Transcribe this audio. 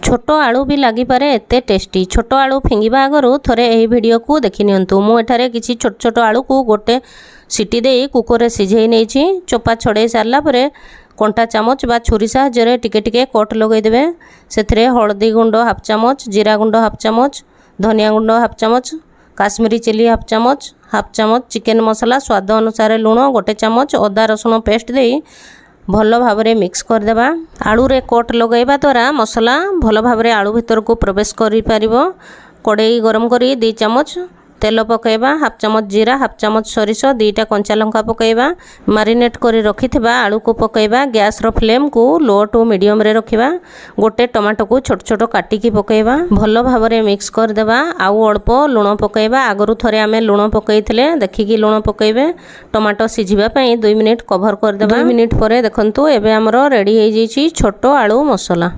छोट आलू भी लगी पारे एते टेस्टी। छोट आलू फिंगिबा आगरू थरे एही वीडियो को देखि नियंतु। मु एठारे किछि छोट छोट आलू को गोटे सीटी दे कुकर रे सिझेई नेछि। चोपा छड़े सारला परे कंटा चामच बा छुरी साहाय्य टिके टिके कट लगई देबे। सेथरे हळदी गुंड हाफ चामच, जीरा गुंड हाफ चामच, धनिया गुंड हाफ चामच, काश्मीरी चिली हाफ चामच चिकेन मसला स्वाद अनुसार लुण गोटे चामच, अदा रसुण पेस्ट देई भल भाव मिक्स करदेबा। आलू रे कट लगेबा द्वारा मसला भल भाव आलू भीतर को प्रवेश करि पारिबो। कड़ाई गरम करी 2 चामच तेल पकेबा, हाफ चामच जीरा, हाफ चामच सरिष, 2टा कंचा लंका पकेबा। मारिनेट करी रखिथिबा आलू को पकेबा। गैस रो फ्लेम को लो टू मीडियम रे रखिबा। गोटे टमाटो को छोट छोट काटी की पकेबा। भल भाव मिक्स कर देबा। आउ अल्प लुण पकेबा। आगरु थरे आमे लुण पकेइथिले देखिकी लुण पकेबे। टमाटो सिझिबा पई 2 मिनिट कवर कर देबा। 2 मिनिट परे देखंतु एबे हमरो रेडी हे जैछि छोट आलू मसला।